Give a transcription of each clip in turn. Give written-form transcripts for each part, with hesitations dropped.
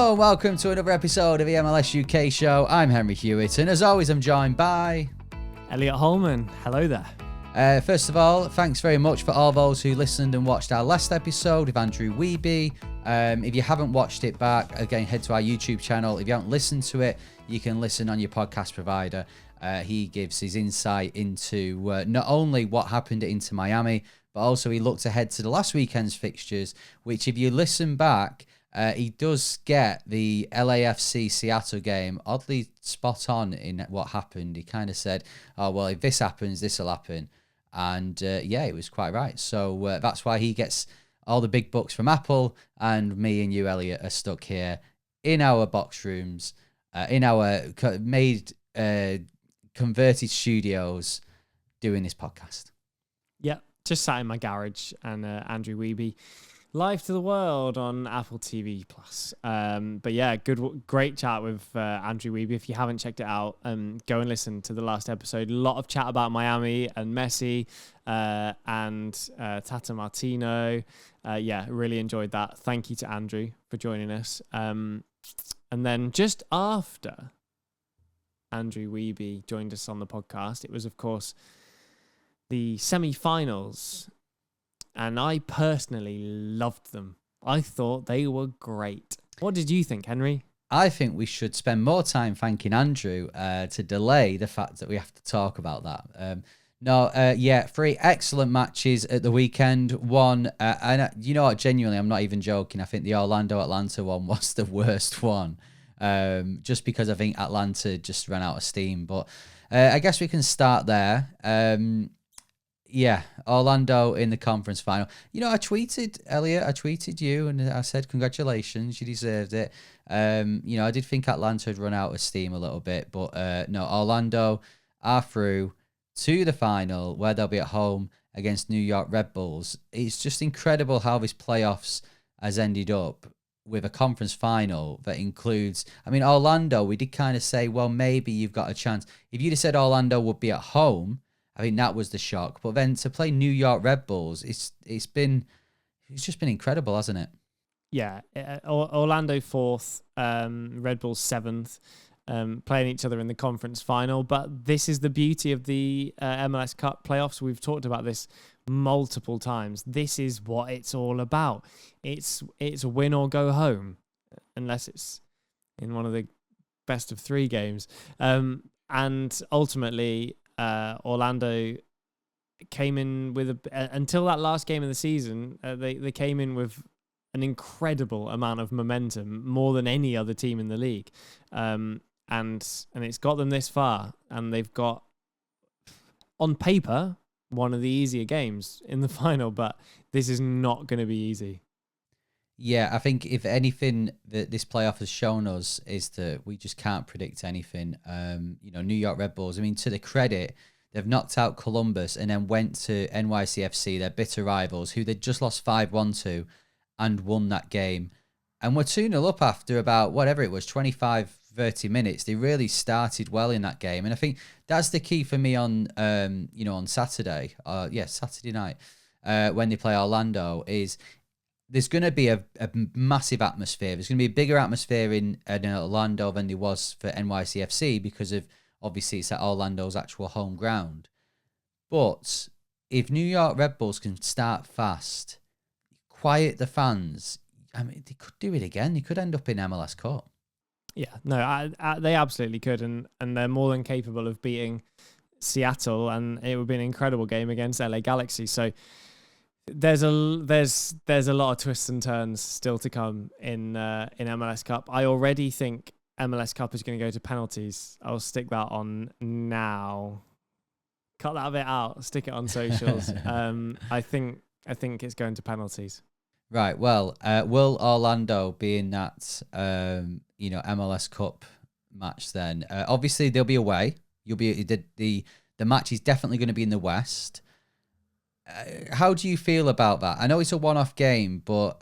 Hello and welcome to another episode of the MLS UK show. I'm Henry Hewitt and as always I'm joined by... Elliot Holman. Hello there. First of all, thanks very much for all those who listened and watched our last episode with Andrew Wiebe. If you haven't watched it back, again, head to our YouTube channel. If you haven't listened to it, you can listen on your podcast provider. He gives his insight into not only what happened at Inter Miami, but also he looked ahead to the last weekend's fixtures, which if you listen back, he does get the LAFC Seattle game oddly spot on in what happened. He kind of said, oh, well, if this happens, this will happen. And yeah, it was quite right. So that's why he gets all the big bucks from Apple, and me and you, Elliot, are stuck here in our box rooms, in our converted studios doing this podcast. Yeah, just sat in my garage and Andrew Wiebe live to the world on Apple TV Plus. But yeah, great chat with Andrew Wiebe. If you haven't checked it out, go and listen to the last episode. A lot of chat about Miami and Messi and Tata Martino. Yeah, really enjoyed that. Thank you to Andrew for joining us. And then just after Andrew Wiebe joined us on the podcast, it was, of course, the semi-finals. And I personally loved them. I thought they were great. What did you think, Henry? I think we should spend more time thanking Andrew to delay the fact that we have to talk about that. Three excellent matches at the weekend. One, and you know what, genuinely, I'm not even joking. I think the Orlando-Atlanta one was the worst one. Just because I think Atlanta just ran out of steam. But I guess we can start there. Yeah, Orlando in the conference final. You know, I tweeted you and I said, congratulations, you deserved it. You know, I did think Atlanta had run out of steam a little bit, but no, Orlando are through to the final where they'll be at home against New York Red Bulls. It's just incredible how this playoffs has ended up with a conference final that includes, I mean, Orlando, we did kind of say, well, maybe you've got a chance. If you'd have said Orlando would be at home, I think that was the shock. But then to play New York Red Bulls, it's just been incredible, hasn't it? Yeah, Orlando 4th, Red Bulls 7th, playing each other in the conference final. But this is the beauty of the MLS Cup playoffs. We've talked about this multiple times. This is what it's all about. It's win or go home, unless it's in one of the best of three games. And ultimately, Orlando came in with until that last game of the season, they came in with an incredible amount of momentum, more than any other team in the league, and it's got them this far, and they've got on paper one of the easier games in the final, but this is not going to be easy. Yeah, I think if anything that this playoff has shown us is that we just can't predict anything. You know, New York Red Bulls, I mean, to the credit, they've knocked out Columbus and then went to NYCFC, their bitter rivals, who they'd just lost 5-1 to and won that game. And were 2-0 up after about, whatever it was, 25, 30 minutes. They really started well in that game. And I think that's the key for me on, on Saturday. Saturday night, when they play Orlando, is there's going to be a massive atmosphere. There's going to be a bigger atmosphere in Orlando than there was for NYCFC because of, obviously, it's at Orlando's actual home ground. But if New York Red Bulls can start fast, quiet the fans, I mean, they could do it again. They could end up in MLS Cup. Yeah, no, they absolutely could, and they're more than capable of beating Seattle, and it would be an incredible game against LA Galaxy. So there's a lot of twists and turns still to come in MLS Cup. I already think MLS Cup is going to go to penalties. I'll stick that on now. Cut that bit out. Stick it on socials. I think it's going to penalties. Right. Well, will Orlando be in that MLS Cup match then? Obviously, they'll be away. You'll be the match is definitely going to be in the West. How do you feel about that? I know it's a one-off game, but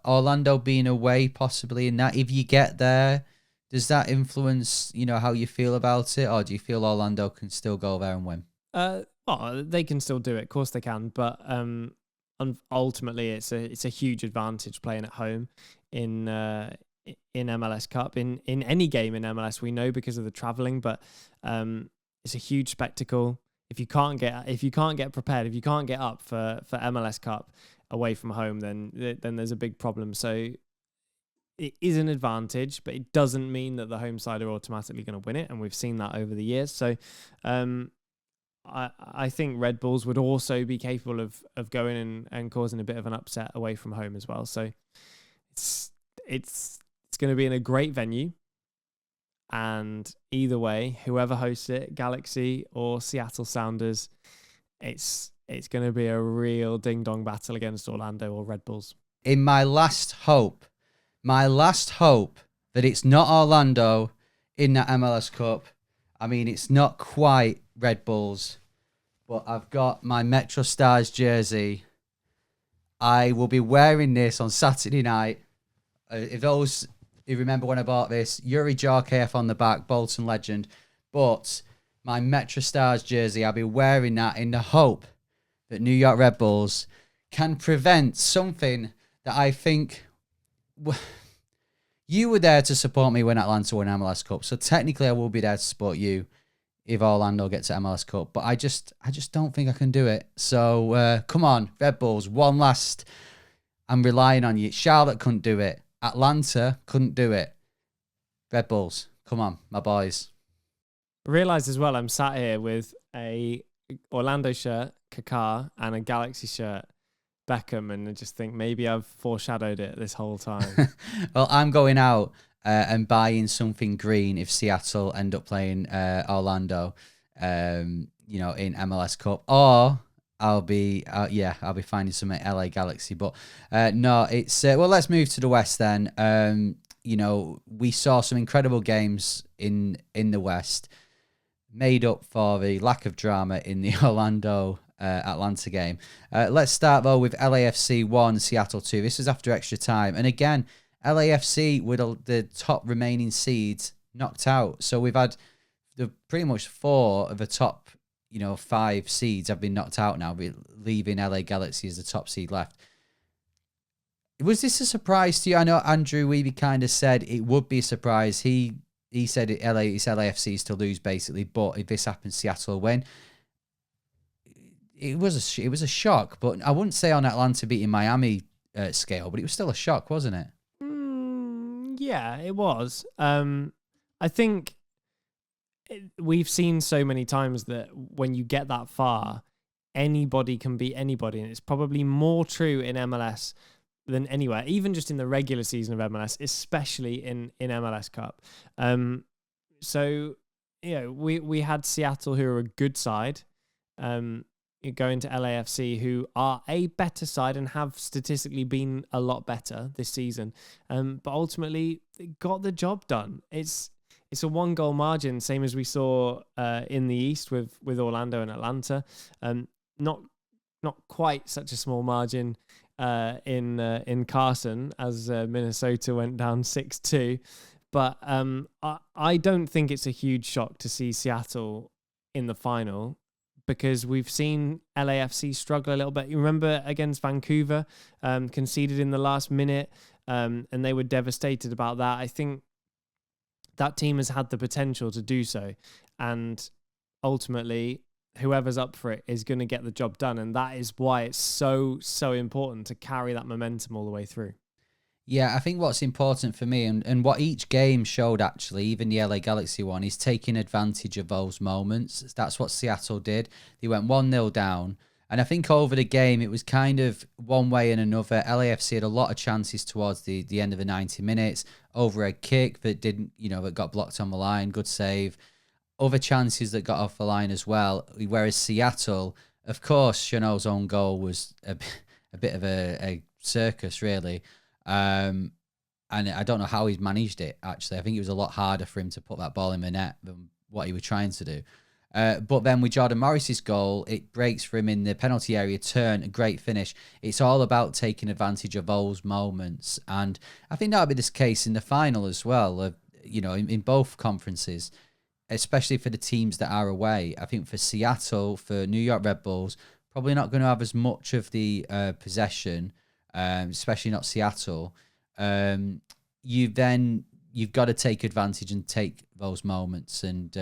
Orlando being away possibly in that. If you get there, does that influence how you feel about it, or do you feel Orlando can still go there and win? They can still do it. Of course they can, but ultimately it's a huge advantage playing at home in in MLS Cup, in any game in MLS. We know because of the traveling, but it's a huge spectacle. If you can't get prepared, if you can't get up for MLS Cup away from home, then there's a big problem. So it is an advantage, but it doesn't mean that the home side are automatically going to win it, and we've seen that over the years. So I think Red Bulls would also be capable of going and causing a bit of an upset away from home as well. So it's going to be in a great venue, and either way, whoever hosts it, Galaxy or Seattle Sounders, it's going to be a real ding dong battle against Orlando or Red Bulls. In my last hope that it's not Orlando in that MLS Cup. I mean, it's not quite Red Bulls, but I've got my Metro Stars jersey. I will be wearing this on Saturday night. If those who remember when I bought this, Yuri Djorkaeff on the back, Bolton legend. But my Metro Stars jersey, I'll be wearing that in the hope that New York Red Bulls can prevent something that I think... You were there to support me when Atlanta won MLS Cup, so technically I will be there to support you if Orlando gets to MLS Cup. But I just don't think I can do it. So come on, Red Bulls, one last. I'm relying on you. Charlotte couldn't do it. Atlanta couldn't do it. Red Bulls, come on, my boys. I realise as well, I'm sat here with a Orlando shirt, Kaká, and a Galaxy shirt, Beckham, and I just think maybe I've foreshadowed it this whole time. Well, I'm going out and buying something green if Seattle end up playing Orlando, in MLS Cup, or I'll be finding some at LA Galaxy. But no, it's well. Let's move to the West then. We saw some incredible games in the West, made up for the lack of drama in the Orlando Atlanta game. Let's start though with LAFC 1, Seattle 2. This is after extra time, and again, LAFC with the top remaining seeds knocked out. So we've had pretty much 4 of the top 5 seeds have been knocked out now, leaving LA Galaxy as the top seed left. Was this a surprise to you? I know Andrew Weeby kind of said it would be a surprise. He said it's LAFC's to lose basically, but if this happens, Seattle will win. It was a shock, but I wouldn't say on Atlanta beating Miami scale, but it was still a shock, wasn't it? Yeah, it was. I think we've seen so many times that when you get that far, anybody can beat anybody, and it's probably more true in MLS than anywhere, even just in the regular season of MLS, especially in MLS Cup. So we had Seattle, who are a good side, going to LAFC, who are a better side and have statistically been a lot better this season. But ultimately, it got the job done. It's a 1-goal margin, same as we saw in the East with Orlando and Atlanta. Not quite such a small margin in Carson, as Minnesota went down 6-2. But I don't think it's a huge shock to see Seattle in the final, because we've seen LAFC struggle a little bit. You remember against Vancouver, conceded in the last minute, and they were devastated about that. I think that team has had the potential to do so, and ultimately, whoever's up for it is going to get the job done, and that is why it's so important to carry that momentum all the way through. Yeah, I think what's important for me, and what each game showed actually, even the LA Galaxy one, is taking advantage of those moments. That's what Seattle did. They went 1-0 down, and I think over the game it was kind of one way and another. LAFC had a lot of chances towards the end of the 90 minutes. Overhead kick that didn't, that got blocked on the line. Good save. Other chances that got off the line as well. Whereas Seattle, of course, Chanot's own goal was a bit of a circus, really. And I don't know how he's managed it, actually. I think it was a lot harder for him to put that ball in the net than what he was trying to do. But then with Jordan Morris's goal, it breaks for him in the penalty area turn, a great finish. It's all about taking advantage of those moments. And I think that'll be the case in the final as well, in both conferences, especially for the teams that are away. I think for Seattle, for New York Red Bulls, probably not going to have as much of the possession, especially not Seattle. you've got to take advantage and take those moments. And,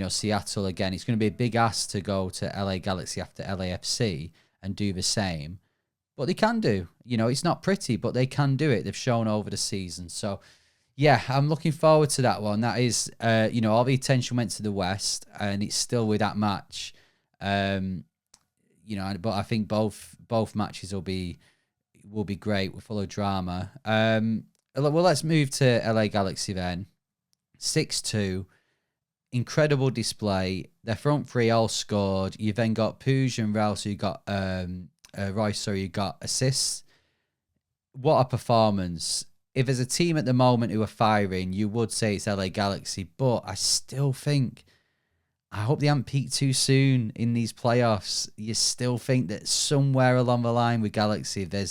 Seattle, again, it's going to be a big ask to go to LA Galaxy after LAFC and do the same. But they can do. It's not pretty, but they can do it. They've shown over the season. So, yeah, I'm looking forward to that one. That is, all the attention went to the West, and it's still with that match. But I think both matches will be great. We're full of drama. Well, let's move to LA Galaxy then. 6-2. Incredible display. Their front three all scored. You then got Puig and Rouse who got Royce, who got assists. What a performance. If there's a team at the moment who are firing, you would say it's LA Galaxy, but I still think, I hope they haven't peaked too soon in these playoffs. You still think that somewhere along the line with Galaxy, they're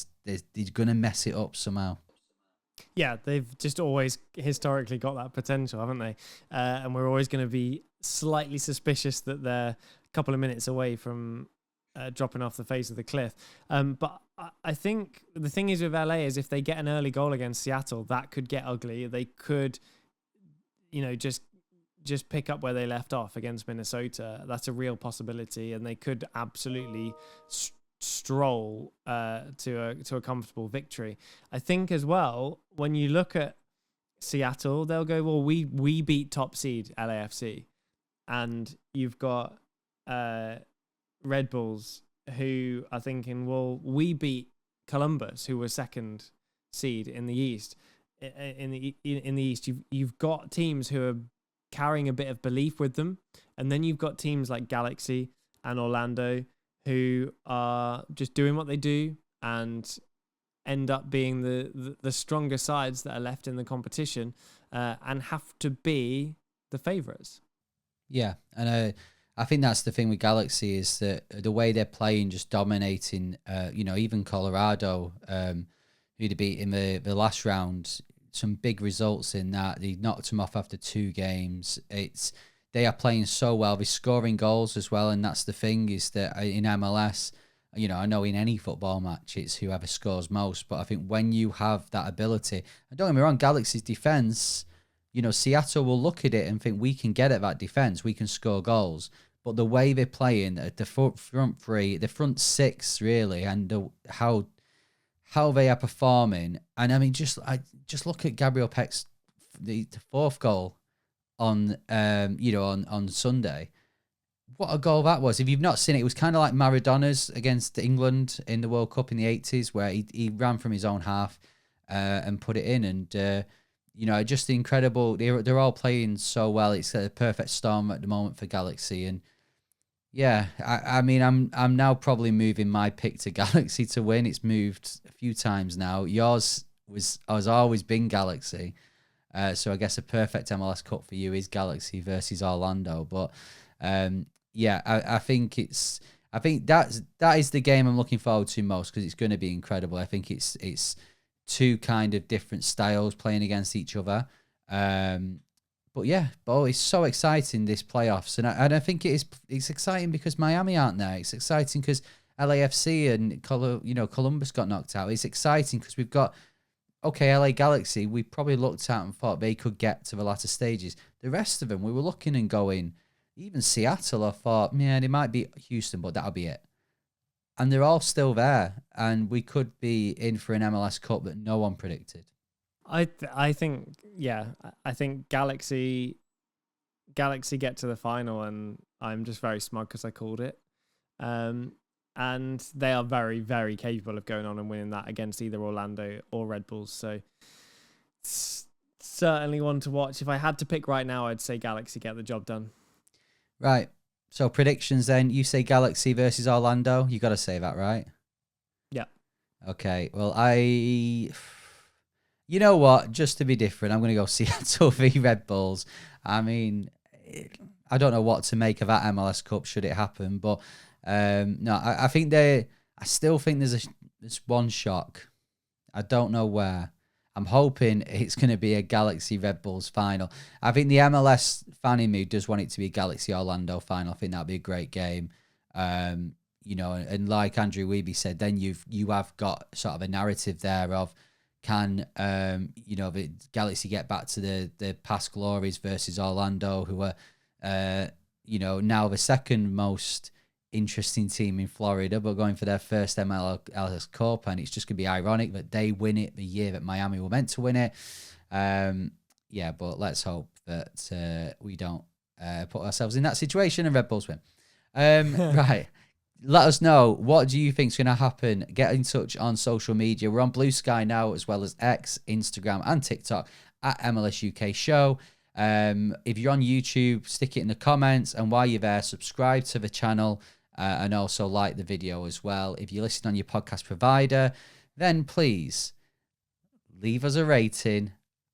going to mess it up somehow. Yeah, they've just always historically got that potential, haven't they? And we're always going to be slightly suspicious that they're a couple of minutes away from dropping off the face of the cliff. But I think the thing is with LA is if they get an early goal against Seattle, that could get ugly. They could, just pick up where they left off against Minnesota. That's a real possibility, and they could absolutely stroll to a comfortable victory. I think as well, when you look at Seattle, they'll go, well, we beat top seed LAFC, and you've got Red Bulls who are thinking, well, we beat Columbus, who were second seed in the East. In the East, you've got teams who are carrying a bit of belief with them, and then you've got teams like Galaxy and Orlando who are just doing what they do and end up being the stronger sides that are left in the competition and have to be the favourites. Yeah, and I think that's the thing with Galaxy is that the way they're playing, just dominating, even Colorado, who they beat in the last round, some big results in that. They knocked them off after 2 games. They are playing so well. They're scoring goals as well, and that's the thing is that in MLS, I know in any football match it's whoever scores most, but I think when you have that ability, and don't get me wrong, Galaxy's defence, Seattle will look at it and think we can get at that defence, we can score goals. But the way they're playing, the front three, the front six, really, and how they are performing, and I mean, just look at Gabriel Peck's the 4th goal on Sunday. What a goal that was! If you've not seen it, it was kind of like Maradona's against England in the World Cup in the 80s, where he ran from his own half and put it in, and just incredible. They're all playing so well. It's a perfect storm at the moment for Galaxy, and yeah, I mean, I'm now probably moving my pick to Galaxy to win. It's moved a few times now. Yours has always been Galaxy, so I guess a perfect MLS Cup for you is Galaxy versus Orlando. But I think that is the game I'm looking forward to most because it's going to be incredible. I think it's two kind of different styles playing against each other. But yeah, it's so exciting, this playoffs. And I think it's exciting because Miami aren't there. It's exciting because LAFC and Columbus got knocked out. It's exciting because we've got, LA Galaxy, we probably looked at and thought they could get to the latter stages. The rest of them, we were looking and going, even Seattle, I thought, yeah, they might be Houston, but that'll be it. And they're all still there. And we could be in for an MLS Cup that no one predicted. I think Galaxy get to the final, and I'm just very smug because I called it. And they are very, very capable of going on and winning that against either Orlando or Red Bulls. So it's certainly one to watch. If I had to pick right now, I'd say Galaxy get the job done. Right. So predictions then. You say Galaxy versus Orlando. You got to say that, right? Yeah. Okay. Well, you know what? Just to be different, I'm going to go Seattle v Red Bulls. I mean, I don't know what to make of that MLS Cup should it happen, but no, I think I still think there's one shock. I don't know where. I'm hoping it's going to be a Galaxy Red Bulls final. I think the MLS fan in me does want it to be a Galaxy Orlando final. I think that'd be a great game. And like Andrew Weeby said, then you have got sort of a narrative there of Can the Galaxy get back to the past glories versus Orlando, who are now the second most interesting team in Florida, but going for their first MLS Cup, and it's just gonna be ironic that they win it the year that Miami were meant to win it. But let's hope that we don't put ourselves in that situation and Red Bulls win. Right. Let us know, what do you think is going to happen? Get in touch on social media. We're on Blue Sky now, as well as X, Instagram, and TikTok at MLS UK Show. If you're on YouTube, stick it in the comments. And while you're there, subscribe to the channel and also like the video as well. If you listen on your podcast provider, then please leave us a rating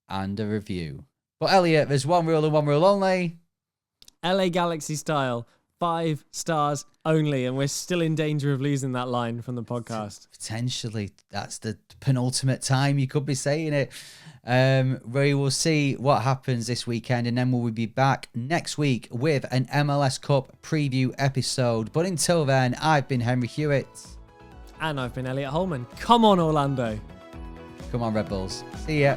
and a review. But Elliot, there's one rule and one rule only. LA Galaxy style. 5 stars only, and we're still in danger of losing that line from the podcast. Potentially, that's the penultimate time you could be saying it. We will see what happens this weekend, and then we'll be back next week with an MLS Cup preview episode. But until then, I've been Henry Hewitt. And I've been Elliot Holman. Come on, Orlando. Come on, Red Bulls. See ya.